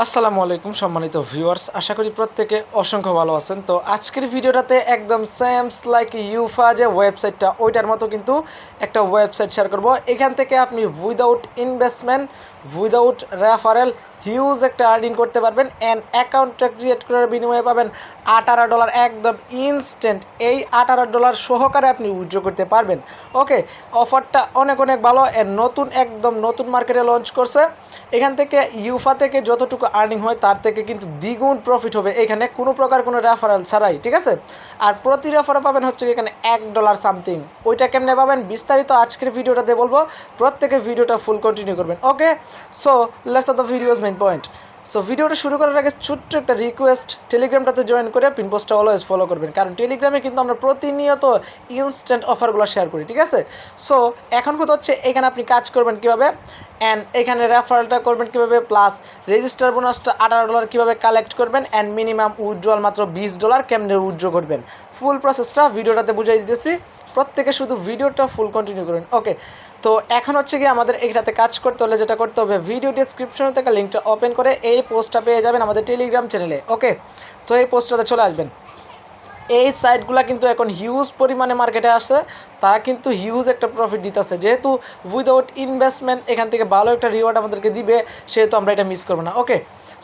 আসসালামু আলাইকুম সম্মানিত ভিউয়ার্স, আশা করি প্রত্যেকে অসংখ্য ভালো আছেন। তো আজকের ভিডিওটাতে একদম সেমস লাইক ইউফা যে ওয়েবসাইটটা ওইটার মতো কিন্তু একটা ওয়েবসাইট শেয়ার করব। এখান থেকে আপনি without investment, without referral huge একটা আর্নিং করতে পারবেন। অ্যান্ড অ্যাকাউন্টটা ক্রিয়েট করার বিনিময়ে পাবেন $18 একদম ইনস্ট্যান্ট। এই $18 সহকারে আপনি উইথড্র করতে পারবেন। ওকে, অফারটা অনেক অনেক ভালো। নতুন একদম নতুন মার্কেটে লঞ্চ করছে। এখান থেকে ইউফা থেকে যতটুকু আর্নিং হয় তার থেকে কিন্তু দ্বিগুণ প্রফিট হবে এখানে, কোনো প্রকার কোনো রেফারেল ছাড়াই, ঠিক আছে। আর প্রতি রেফারে পাবেন হচ্ছে এখানে $1 সামথিং। ওইটা কেমনে পাবেন বিস্তারিত আজকের ভিডিওটাতে বলবো, প্রত্যেকে ভিডিওটা ফুল কন্টিনিউ করবেন। Okay, so let's the video's main point. So ভিডিওটা শুরু করার আগে ছোট্ট একটা রিকোয়েস্ট, টেলিগ্রামটাতে জয়েন করে পিন পোস্টটা অলওয়েজ ফলো করবেন, কারণ টেলিগ্রামে কিন্তু আমরা প্রতিনিয়ত ইনস্ট্যান্ট অফারগুলো শেয়ার করি, ঠিক আছে। সো এখন কথা হচ্ছে এখানে আপনি কাজ করবেন কীভাবে, অ্যান্ড এখানে রেফারেলটা করবেন কীভাবে, প্লাস রেজিস্টার বোনাসটা $18 কীভাবে কালেক্ট করবেন, অ্যান্ড মিনিমাম উইথড্রয়াল মাত্র $20 কেমনে উইথড্র করবেন, ফুল প্রসেসটা ভিডিওটাতে বুঝিয়ে দিতেছি। প্রত্যেকে শুধু ভিডিওটা ফুল কন্টিনিউ করবেন। ওকে, তো এখন হচ্ছে গিয়ে আমাদের এইটাতে কাজ করতে হলে যেটা করতে হবে, ভিডিও ডেসক্রিপশনে থেকে লিঙ্কটা ওপেন করে এই পোস্টটা পেয়ে যাবেন আমাদের টেলিগ্রাম চ্যানেলে। ওকে, তো এই পোস্টটাতে চলে আসবেন। এই সাইটগুলো কিন্তু এখন হিউজ পরিমাণে মার্কেটে আসে, তারা কিন্তু হিউজ একটা প্রফিট দিতেছে, যেহেতু উইদাউট ইনভেস্টমেন্ট এখান থেকে ভালো একটা রিওয়ার্ড আমাদেরকে দিবে, সেহেতু আমরা এটা মিস করবো না। ওকে,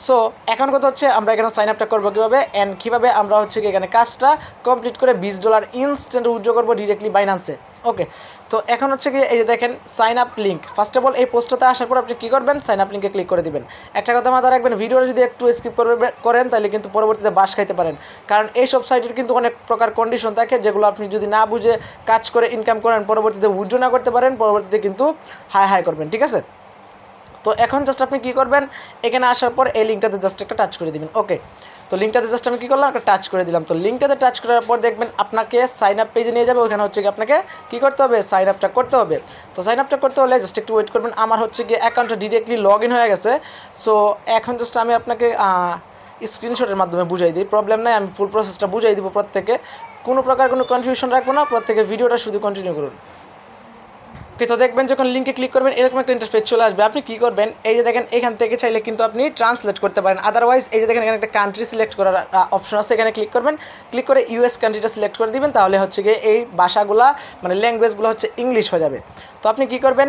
সো এখন কথা হচ্ছে আমরা এখানে সাইন আপটা করবো কীভাবে, অ্যান্ড কীভাবে আমরা হচ্ছে কি এখানে কাজটা কমপ্লিট করে $20 ইনস্ট্যান্ট উইথড্র করবো ডিরেক্টলি বাইন্যান্সে। ওকে, তো এখন হচ্ছে কি এই যে দেখেন sign up link. First of all এই পোস্টটাতে আসার পর আপনি কী করবেন, সাইন আপ লিঙ্কে ক্লিক করে দিবেন। একটা কথা মাথায় রাখবেন, ভিডিওটা যদি একটু স্কিপ করেন তাহলে কিন্তু পরবর্তীতে বাস খাইতে পারেন, কারণ এইসব সাইটের কিন্তু অনেক প্রকার কন্ডিশন থাকে, যেগুলো আপনি যদি না বুঝে কাজ করে ইনকাম করেন, পরবর্তীতে উইথড্র না করতে পারেন, পরবর্তীতে কিন্তু হাই করবেন, ঠিক আছে। তো এখন জাস্ট আপনি কী করবেন, এখানে আসার পর এই লিঙ্কটাতে জাস্ট একটা টাচ করে দিবেন। ওকে, তো লিঙ্কটাতে জাস্ট আমি কী করলাম, একটা টাচ করে দিলাম। তো লিঙ্কটাতে টাচ করার পর দেখবেন আপনাকে সাইন আপ পেজে নিয়ে যাবে। ওখানে হচ্ছে কি আপনাকে কী করতে হবে, সাইন আপটা করতে হবে। তো সাইন আপটা করতে হলে জাস্ট একটু ওয়েট করবেন। আমার হচ্ছে গিয়ে অ্যাকাউন্টটা ডিরেক্টলি লগ ইন হয়ে গেছে। সো এখন জাস্ট আমি আপনাকে স্ক্রিনশটের মাধ্যমে বুঝাই দিই, প্রবলেম নাই, আমি ফুল প্রসেসটা বুঝাই দিব প্রত্যেকে, কোনো প্রকার কোনো কনফিউশন রাখবো না, প্রত্যেকে ভিডিওটা শুধু কন্টিনিউ করুন। ওকে, তো দেখবেন যখন লিঙ্কে ক্লিক করবেন এরকম একটা ইন্টারফেস চলে আসবে। আপনি কী করবেন, এই যে দেখেন এখান থেকে চাইলে কিন্তু আপনি ট্রান্সলেট করতে পারেন, আদারওয়াইজ এই যে দেখেন এখানে একটা কান্ট্রি সিলেক্ট করার অপশন আছে, এখানে ক্লিক করবেন, ক্লিক করে ইউএস কান্ট্রিটা সিলেক্ট করে দিবেন, তাহলে হচ্ছে গিয়ে এই ভাষাগুলা মানে ল্যাঙ্গুয়েজগুলো হচ্ছে ইংলিশ হয়ে যাবে। তো আপনি কী করবেন,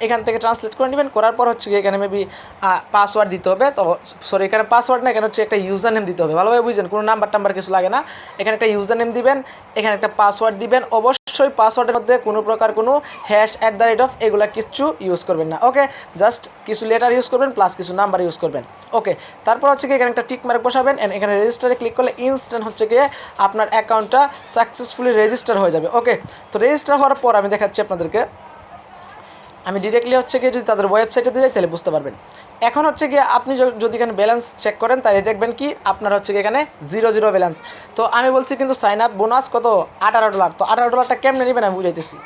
এখান থেকে ট্রান্সলেট করে নেবেন, করার পর হচ্ছে গিয়ে এখানে মেবি পাসওয়ার্ড দিতে হবে। তো সরি, এখানে পাসওয়ার্ড না, এখানে হচ্ছে একটা ইউজার নেম দিতে হবে, ভালোভাবে বুঝছেন, কোনো নাম্বার কিছু লাগে না। এখানে একটা ইউজার নেম দিবেন, এখানে একটা পাসওয়ার্ড দিবেন। অবশ্যই পাসওয়ার্ডের মধ্যে কোনো প্রকার কোনো #@ এগুলা কিচ্ছু ইউজ করবেন না। ওকে, জাস্ট কিছু লেটার ইউজ করবেন প্লাস কিছু নাম্বার ইউজ করবেন। ওকে, তারপর হচ্ছে কি এখানে একটা টিক মার্ক বসাবেন, এন্ড এখানে রেজিস্টারে ক্লিক করলে ইনস্ট্যান্ট হচ্ছে গিয়ে আপনার অ্যাকাউন্টটা সাকসেসফুলি রেজিস্টার হয়ে যাবে। ওকে, তো রেজিস্টার হওয়ার পর আমি দেখাচ্ছি আপনাদেরকে, আমি ডিরেক্টলি হচ্ছে গিয়ে যদি তাদের ওয়েবসাইটে দিয়ে যাই তাহলে বুঝতে পারবেন। এখন হচ্ছে গিয়ে আপনি যদি এখানে ব্যালেন্স চেক করেন তাহলে দেখবেন কি আপনার হচ্ছে গিয়ে এখানে 0 ব্যালেন্স। তো আমি বলছি কিন্তু সাইন আপ বোনাস কত, $18। তো $18টা কেমনে নেবেন আমি বুঝাইতেছি।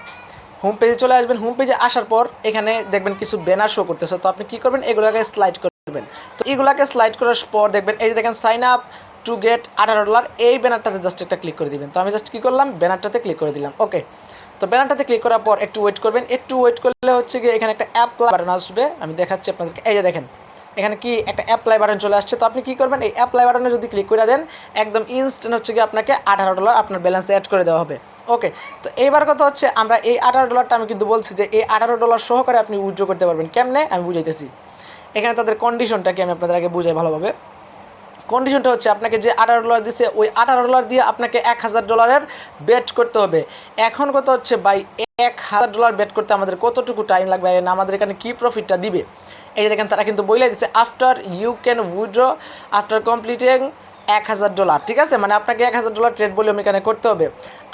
হোম পেজে চলে আসবেন, হোম পেজে আসার পর এখানে দেখবেন কিছু ব্যানার শো করতেছে। তো আপনি কী করবেন, এগুলোকে স্লাইড করবেন। তো এগুলোকে স্লাইড করার পর দেখবেন এই যে দেখেন সাইন আপ টু গেট $18, এই ব্যানারটাতে জাস্ট একটা ক্লিক করে দিবেন। তো আমি জাস্ট কী করলাম, ব্যানারটাতে ক্লিক করে দিলাম। ওকে, তো ব্যানারটাতে ক্লিক করার পর একটু ওয়েট করবেন, একটু ওয়েট করলে হচ্ছে গিয়ে এখানে একটা অ্যাপ্লাই বাটন আসবে, আমি দেখাচ্ছি আপনাদেরকে। এই যে দেখেন এখানে কি একটা অ্যাপ্লাই বাটন চলে আসছে। তো আপনি কী করবেন, এই অ্যাপ্লাই বাটনে যদি ক্লিক করে দেন একদম ইনস্ট্যান্ট হচ্ছে গিয়ে আপনাকে $18 আপনার ব্যালেন্সে অ্যাড করে দেওয়া হবে। ওকে, তো এইবার কথা হচ্ছে আমরা এই $18টা আমি কিন্তু বলছি যে এই $18 সহকারে আপনি উইথড্র করতে পারবেন কেমনে, আমি বুঝাইতেছি। এখানে তাদের কন্ডিশনটা কি আমি আপনাদের আগে বুঝাই ভালোভাবে। কন্ডিশনটা হচ্ছে আপনাকে যে $18 দিচ্ছে ওই $18 দিয়ে আপনাকে $1000 বেট করতে হবে। এখন কথা হচ্ছে ভাই $1000 বেট করতে আমাদের কতটুকু টাইম লাগবে, আমাদের এখানে কী প্রফিটটা দিবে, এই যে দেখেন তারা কিন্তু বলে দিচ্ছে after you can withdraw after completing $1000, ঠিক আছে, মানে আপনাকে $1000 ট্রেড ভলিউম এখানে করতে হবে।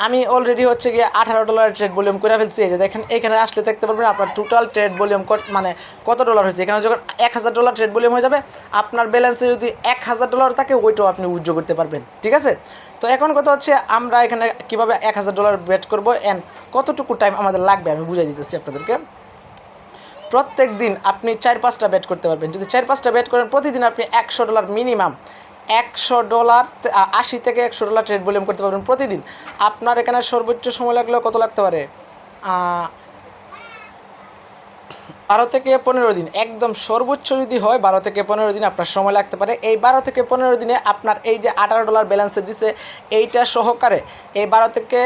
আমি অলরেডি হচ্ছে গিয়ে $18 ট্রেড ভলিউম করে ফেলছি। এই যে দেখেন এখানে আসলে দেখতে পারবেন আপনার টোটাল ট্রেড ভলিউম মানে কত ডলার হয়েছে। এখানে যখন $1000 ট্রেড ভলিউম হয়ে যাবে আপনার ব্যালেন্সে যদি $1000 থাকে ওইটাও আপনি উইথড্র করতে পারবেন, ঠিক আছে। তো এখন কথা হচ্ছে আমরা এখানে কীভাবে $1000 বেট করবো অ্যান্ড কতটুকু টাইম আমাদের লাগবে আমি বুঝিয়ে দিতেছি আপনাদেরকে। প্রত্যেক দিন আপনি 4-5টা বেট করতে পারবেন। যদি 4-5টা বেট করেন প্রতিদিন আপনি $100 মিনিমাম $100 $80 থেকে $100 ট্রেড ভলিউম করতে পারবেন প্রতিদিন। আপনার এখানে সর্বোচ্চ সময় লাগলেও কত লাগতে পারে, 12 থেকে 15 দিন, একদম সর্বোচ্চ যদি হয় 12 থেকে 15 দিন আপনার সময় লাগতে পারে। এই 12 থেকে 15 দিনে আপনার এই যে $18 ব্যালেন্সে দিছে এইটা সহকারে এই 12 থেকে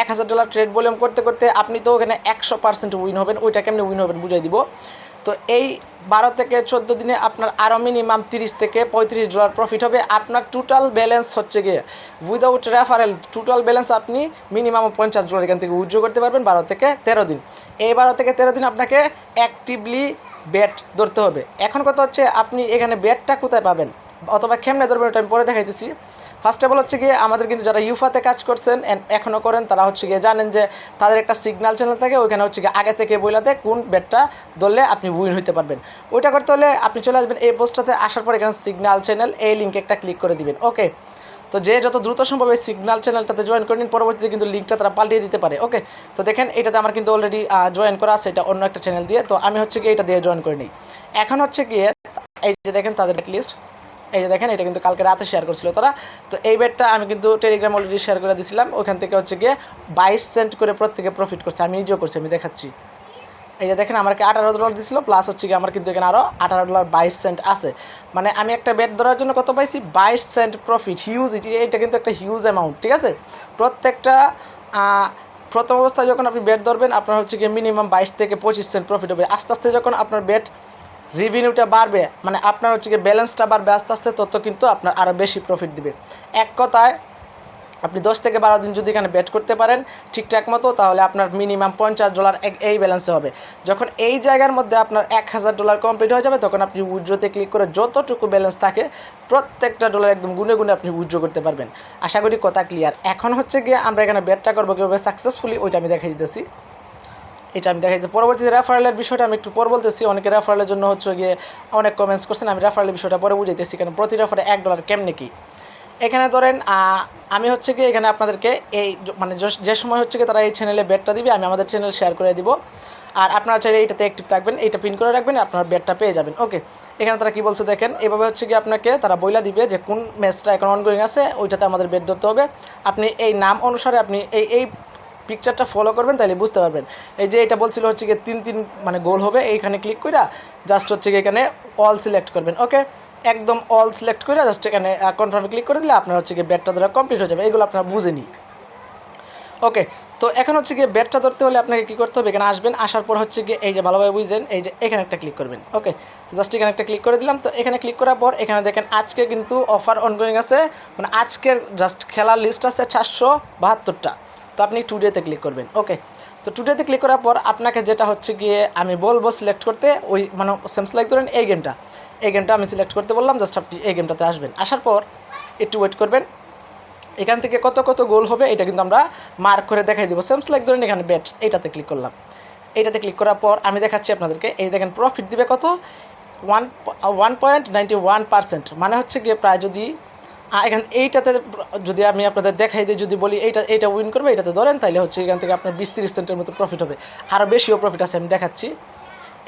$1000 ট্রেড ভলিউম করতে করতে আপনি তো ওখানে 100% উইন হবেন। ওইটা কেমনি উইন হবেন বুঝাই দিব। তো এই 12 থেকে 14 দিনে আপনার আরও মিনিমাম $30 থেকে $35 প্রফিট হবে। আপনার টোটাল ব্যালেন্স হচ্ছে গিয়ে উইদাউট রেফারেল টোটাল ব্যালেন্স আপনি মিনিমাম $50 এখান থেকে উইথড্র করতে পারবেন 12 থেকে 13 দিন। এই 12 থেকে 13 দিন আপনাকে অ্যাক্টিভলি বেট ধরতে হবে। এখন কথা হচ্ছে আপনি এখানে বেটটা কোথায় পাবেন অথবা কেমনে ধরবেন ওটা আমি পরে দেখাইতেছি। ফার্স্ট অফ অল হচ্ছে গিয়ে আমাদের কিন্তু যারা ইউফাতে কাজ করছেন এখনও করেন তারা হচ্ছে গিয়ে জানেন যে তাদের একটা সিগন্যাল চ্যানেল থাকে, ওইখানে হচ্ছে গিয়ে আগে থেকে বইলাতে কোন বেটটা ধরলে আপনি উইন হইতে পারবেন। ওইটা করতে হলে আপনি চলে আসবেন এই পোস্টটাতে, আসার পর এখানে সিগন্যাল চ্যানেল এই লিঙ্কে একটা ক্লিক করে দিবেন। ওকে, তো যে যত দ্রুত সম্ভব এই সিগন্যাল চ্যানেলটাতে জয়েন করে নিন, পরবর্তীতে কিন্তু লিঙ্কটা তারা পাল্টিয়ে দিতে পারে। ওকে, তো দেখেন এটাতে আমার কিন্তু অলরেডি জয়েন করা আছে, এটা অন্য একটা চ্যানেল দিয়ে। তো আমি হচ্ছে গিয়ে এটা দিয়ে জয়েন করে নিই। এখন হচ্ছে গিয়ে এই যে দেখেন তাদের লিস্ট, এই যে দেখেন এটা কিন্তু কালকে রাতে শেয়ার করছিল তারা। তো এই বেটটা আমি কিন্তু টেলিগ্রাম অলরেডি শেয়ার করে দিয়েছিলাম, ওখান থেকে হচ্ছে গিয়ে 22 সেন্ট করে প্রত্যেকে প্রফিট করছে। আমি নিজেও করছি, আমি দেখাচ্ছি। এই যে দেখেন আমাকে $18 দিছিল, প্লাস হচ্ছে গিয়ে আমার কিন্তু এখানে আরও $18.22 আছে। মানে আমি একটা বেট ধরার জন্য কত পাইছি, 22 সেন্ট প্রফিট। হিউজ, এটা কিন্তু একটা হিউজ অ্যামাউন্ট, ঠিক আছে। প্রত্যেকটা প্রথম অবস্থায় যখন আপনি বেট ধরবেন আপনার হচ্ছে গিয়ে মিনিমাম 22 থেকে 25 সেন্ট প্রফিট হবে। আস্তে আস্তে যখন আপনার বেট রেভিনিউটা বাড়বে, মানে আপনার হচ্ছে গিয়ে ব্যালেন্সটা বাড়বে আস্তে আস্তে, তত কিন্তু আপনার আরও বেশি প্রফিট দিবে। এক কথায় আপনি 10 থেকে 12 দিন যদি এখানে বেট করতে পারেন ঠিকঠাক মতো, তাহলে আপনার মিনিমাম $50 এই ব্যালেন্সে হবে। যখন এই জায়গার মধ্যে আপনার $1000 কমপ্লিট হয়ে যাবে, তখন আপনি উইথড্রোতে ক্লিক করে যতটুকু ব্যালেন্স থাকে প্রত্যেকটা ডলার একদম গুনে গুনে আপনি উইথড্রো করতে পারবেন। আশা করি কথা ক্লিয়ার। এখন হচ্ছে গিয়ে আমরা এখানে বেটটা করবো কীভাবে সাকসেসফুলি, ওইটা আমি দেখাই দিতেছি। এটা আমি দেখাই দিতে পরবর্তীতে রেফারেলের বিষয়টা আমি একটু পর বলতেছি। অনেকে রেফারেলের জন্য হচ্ছে গিয়ে অনেক কমেন্টস করছেন, আমি রেফারেলের বিষয়টা পরে বুঝাইতেছি। কারণ প্রতি রেফারে $1 কেমনে কি। এখানে ধরেন আমি হচ্ছে গিয়ে এখানে আপনাদেরকে এই মানে যে সময় হচ্ছে গিয়ে তারা এই চ্যানেলে বেটটা দিবে, আমি আমাদের চ্যানেল শেয়ার করে দিব। আর আপনারা চাইলে এইটাতে অ্যাক্টিভ থাকবেন, এইটা পিন করে রাখবেন, আপনার বেটটা পেয়ে যাবেন। ওকে, এখানে তারা কী বলছে দেখেন, এভাবে হচ্ছে গিয়ে আপনাকে তারা বইলা দিবে যে কোন ম্যাচটা এখন অনগোয়িং আছে, ওইটাতে আমাদের বেট ধরতে হবে। আপনি এই নাম অনুসারে আপনি এই পিকচারটা ফলো করবেন, তাহলে বুঝতে পারবেন। এই যে এটা বলছিল হচ্ছে গিয়ে 3 মানে গোল হবে, এইখানে ক্লিক করে জাস্ট হচ্ছে গিয়ে এখানে অল সিলেক্ট করবেন। ওকে, একদম অল সিলেক্ট করে জাস্ট এখানে কনফার্মে ক্লিক করে দিলে আপনার হচ্ছে গিয়ে বেটটা ধরা কমপ্লিট হয়ে যাবে। এগুলো আপনারা বুঝেনি। ওকে, তো এখন হচ্ছে গিয়ে বেটটা ধরতে হলে আপনাকে কী করতে হবে, এখানে আসবেন, আসার পর হচ্ছে গিয়ে এই যে ভালোভাবে বুঝছেন, এই যে এখানে একটা ক্লিক করবেন। ওকে, তো জাস্ট এখানে একটা ক্লিক করে দিলাম। তো এখানে ক্লিক করার পর এখানে দেখেন আজকে কিন্তু অফার অনগোয়িং আছে, মানে আজকের জাস্ট খেলার লিস্ট আছে 472টা। তো আপনি টুডেতে ক্লিক করবেন। ওকে, তো টুডেতে ক্লিক করার পর আপনাকে যেটা হচ্ছে গিয়ে আমি বলবো সিলেক্ট করতে, ওই মানে সেম সিলেক্ট করেন এই গেমটা আমি সিলেক্ট করতে বললাম, জাস্ট আপনি এই গেমটাতে আসবেন। আসার পর একটু ওয়েট করবেন, এখান থেকে কত কত গোল হবে এটা কিন্তু আমরা মার্ক করে দেখাই দেবো। সেম সিলেক্ট করেন এখানে বেট, এইটাতে ক্লিক করলাম। এইটাতে ক্লিক করার পর আমি দেখাচ্ছি আপনাদেরকে, এই দেখেন প্রফিট দিবে কত, 1.91%। মানে হচ্ছে গিয়ে প্রায় যদি এখান এইটাতে যদি আমি আপনাদের দেখাই দিই, যদি বলি এইটা উইন করবে, এইটাতে ধরেন, তাহলে হচ্ছে এখান থেকে আপনার 20-30 সেন্টের মতো প্রফিট হবে। আরও বেশিও প্রফিট আছে, আমি দেখাচ্ছি।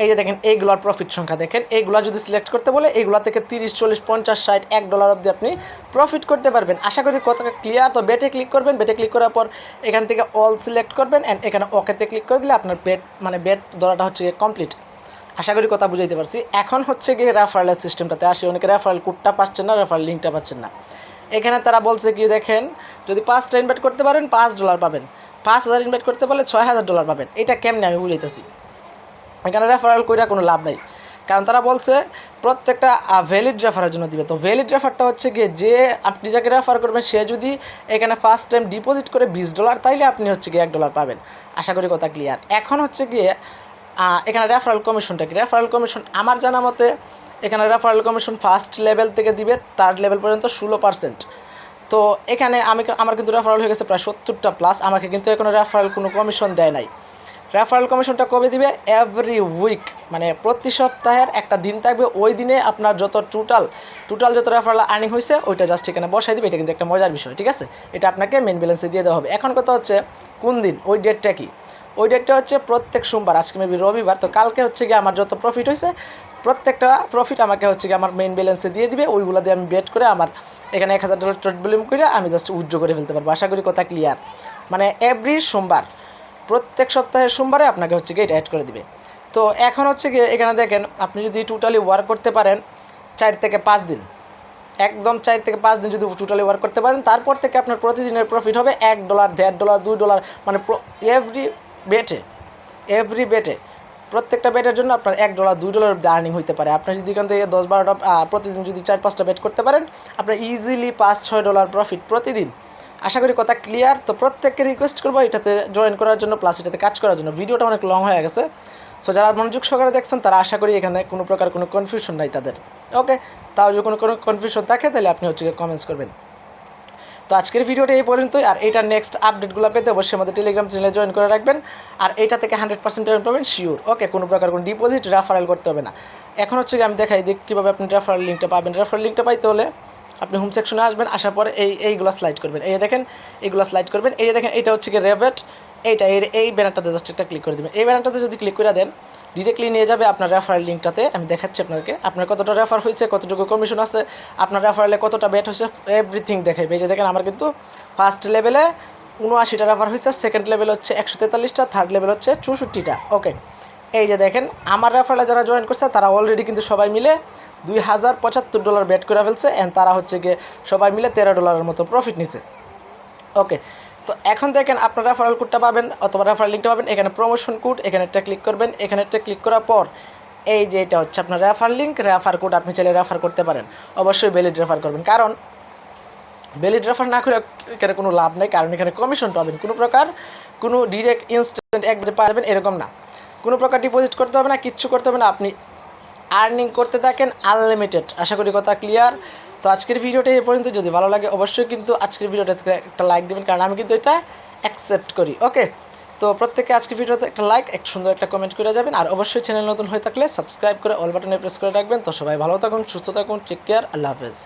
এই যে দেখেন এইগুলোর প্রফিট সংখ্যা দেখেন, এইগুলো যদি সিলেক্ট করতে বলে এইগুলো থেকে 30, 40, 50, 60, $1 অবধি আপনি প্রফিট করতে পারবেন। আশা করি কতটা ক্লিয়ার। তো বেটে ক্লিক করবেন, বেটে ক্লিক করার পর এখান থেকে অল সিলেক্ট করবেন অ্যান্ড এখানে ওকেতে ক্লিক করে দিলে আপনার বেট ধরাটা হচ্ছে কমপ্লিট। আশা করি কথা বুঝাইতে পারছি। এখন হচ্ছে গিয়ে রেফারেলের সিস্টেমটাতে আসি। অনেকে রেফারেল কোডটা পাচ্ছেন না, রেফারেল লিঙ্কটা পাচ্ছেন না। এখানে তারা বলছে কি দেখেন, যদি 5টা ইনভাইট করতে পারেন $5 পাবেন, 5000 ইনভাইট করতে পারলে $6000 পাবেন। এটা কেমনে আমি বুঝাইতেছি। এখানে রেফারেল কইরা কোনো লাভ নাই, কারণ তারা বলছে প্রত্যেকটা ভ্যালিড রেফারের জন্য দিবে। তো ভ্যালিড রেফারটা হচ্ছে গিয়ে যে আপনি যাকে রেফার করবেন সে যদি এখানে ফার্স্ট টাইম ডিপোজিট করে $20, তাইলে আপনি হচ্ছে গিয়ে $1 পাবেন। আশা করি কথা ক্লিয়ার। এখন হচ্ছে গিয়ে এখানে রেফারেল কমিশনটা কি, রেফারেল কমিশন আমার জানা মতে এখানে রেফারেল কমিশন ফার্স্ট লেভেল থেকে দিবে 3rd লেভেল পর্যন্ত 16%। তো এখানে আমার কিন্তু রেফারেল হয়ে গেছে প্রায় 70টা প্লাস, আমাকে কিন্তু এখনো রেফারেল কোনো কমিশন দেয় নাই। রেফারেল কমিশনটা কবে দিবে, এভরি উইক, মানে প্রতি সপ্তাহের একটা দিন থাকবে, ওই দিনে আপনার যত টোটাল যত রেফারেল আর্নিং হয়েছে ওইটা জাস্ট এখানে বসাই দিবে। এটা কিন্তু একটা মজার বিষয়, ঠিক আছে। এটা আপনাকে মেন ব্যালেন্সে দিয়ে দেওয়া হবে। এখন কথা হচ্ছে কোন দিন, ওই ডেটটা কি, ওই ডেটটা হচ্ছে প্রত্যেক সোমবার। আজকে মেবি রবিবার, তো কালকে হচ্ছে গিয়ে আমার যত প্রফিট হয়েছে প্রত্যেকটা প্রফিট আমাকে হচ্ছে গিয়ে আমার মেইন ব্যালেন্সে দিয়ে দিবে। ওইগুলো দিয়ে আমি বেট করে আমার এখানে $1000 ট্রেড ভলিউম করে আমি জাস্ট উইথড্র করে ফেলতে পারবো। আশা করি কথা ক্লিয়ার। মানে এভরি সোমবার, প্রত্যেক সপ্তাহের সোমবারে আপনাকে হচ্ছে গিয়ে এটা অ্যাড করে দিবে। তো এখন হচ্ছে গিয়ে এখানে দেখেন আপনি যদি টোটালি ওয়ার্ক করতে পারেন 4 থেকে 5 দিন, একদম 4 থেকে 5 দিন যদি টোটালি ওয়ার্ক করতে পারেন, তারপর থেকে আপনার প্রতিদিনের প্রফিট হবে $1, $1.5, $2, মানে এভরি বেটে প্রত্যেকটা বেটের জন্য আপনার $1, $2 আর্নিং হইতে পারে। আপনি যদি এখান থেকে 10-12টা প্রতিদিন যদি 4-5টা বেট করতে পারেন, আপনার ইজিলি $5-6 প্রফিট প্রতিদিন। আশা করি কথা ক্লিয়ার। তো প্রত্যেককে রিকোয়েস্ট করবো এটাতে জয়েন করার জন্য, প্লাস এটাতে কাজ করার জন্য। ভিডিওটা অনেক লং হয়ে গেছে, সো যারা মনোযোগ সহকারে দেখছেন তারা আশা করি এখানে কোনো প্রকার কোনো কনফিউশন নাই তাদের। ওকে, তাও যদি কোনো কনফিউশন থাকে তাহলে আপনি হচ্ছে কমেন্টস করবেন। তো আজকের ভিডিওটা এই পর্যন্তই। আর এইটার নেক্সট আপডেটগুলো পেতে অবশ্যই আমাদের টেলিগ্রাম চ্যানেলে জয়েন করে রাখবেন। আর এইটা থেকে 100% পেমেন্ট পাবেন শিওর। ওকে, কোনো প্রকার কোনো ডিপোজিট রেফারেল করতে হবে না। এখন হচ্ছে আমি দেখাই দিই কীভাবে আপনি রেফারেল লিঙ্কটা পাবেন। রেফারেল লিঙ্কটা পাইতে হলে আপনি হোম সেকশনে আসবেন, আসার পরে এইগুলো স্লাইড করবেন। এই দেখেন এইগুলো স্লাইড করবেন। এই দেখেন এটা হচ্ছে কি রেবেট, এই ব্যানারটাতে জাস্ট একটা ক্লিক করে দেবেন। এই ব্যানারটাতে যদি ক্লিক করে দেন ডিরেক্টলি নিয়ে যাবে আপনার রেফারেল লিঙ্কটাতে। আমি দেখাচ্ছি আপনাকে আপনার কতটা রেফার হয়েছে, কতটুকু কমিশন আছে, আপনার রেফারেলে কতটা বেট হয়েছে, এভরিথিং দেখাবে। এই যে দেখেন আমার কিন্তু ফার্স্ট লেভেলে 79টা রেফার হয়েছে, সেকেন্ড লেভেল হচ্ছে 143টা, থার্ড লেভেল হচ্ছে 64টা। ওকে, এই যে দেখেন আমার রেফারেলে যারা জয়েন করছে তারা অলরেডি কিন্তু সবাই মিলে $2075 বেট করে ফেলছে, অ্যান্ড তারা হচ্ছে গিয়ে সবাই মিলে $13 মতো প্রফিট নিছে। ওকে, তো এখন দেখেন আপনার রেফারেল কোডটা পাবেন অথবা রেফারেল লিঙ্কটা পাবেন। এখানে প্রমোশন কোড, এখানে একটা ক্লিক করবেন। এখানে একটা ক্লিক করার পর এই যে এটা হচ্ছে আপনার রেফার লিঙ্ক, রেফার কোড আপনি চাইলে রেফার করতে পারেন। অবশ্যই ভ্যালিড রেফার করবেন, কারণ ভ্যালিড রেফার না করে এখানে কোনো লাভ নেই, কারণ এখানে কমিশন পাবেন। কোনো প্রকার কোনো ডিরেক্ট ইনস্ট্যান্ট একবারে পাবেন এরকম না, কোনো প্রকার ডিপোজিট করতে হবে না, কিচ্ছু করতে হবে না, আপনি আর্নিং করতে থাকেন আনলিমিটেড। আশা করি কথা ক্লিয়ার। তো আজকের ভিডিওটা এই পর্যন্ত। যদি ভালো লাগে অবশ্যই কিন্তু আজকের ভিডিওটা একটা লাইক দেবেন, কারণ আমি কিন্তু এটা অ্যাকসেপ্ট করি। ওকে, তো প্রত্যেকে আজকের ভিডিওতে একটা লাইক, এক সুন্দর একটা কমেন্ট করে যাবেন। আর অবশ্যই চ্যানেল নতুন হয়ে থাকলে সাবস্ক্রাইব করে অল বাটনে প্রেস করে রাখবেন। তো সবাই ভালো থাকুন, সুস্থ থাকুন, টেক কেয়ার, আল্লাহ হাফেজ।